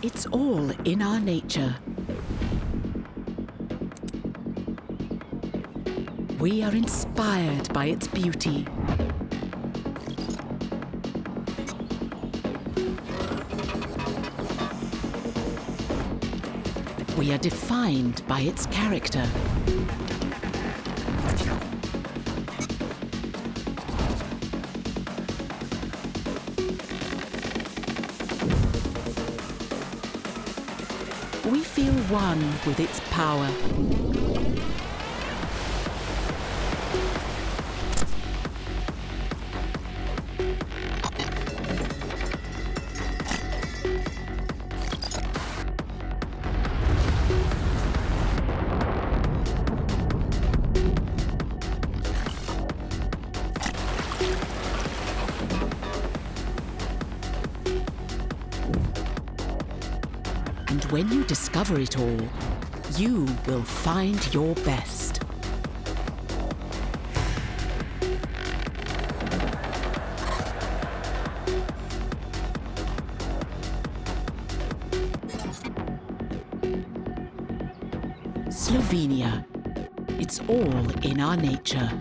It's all in our nature. We are inspired by its beauty. We are defined by its character. We feel one with its power. And when you discover it all, you will find your best. Slovenia. It's all in our nature.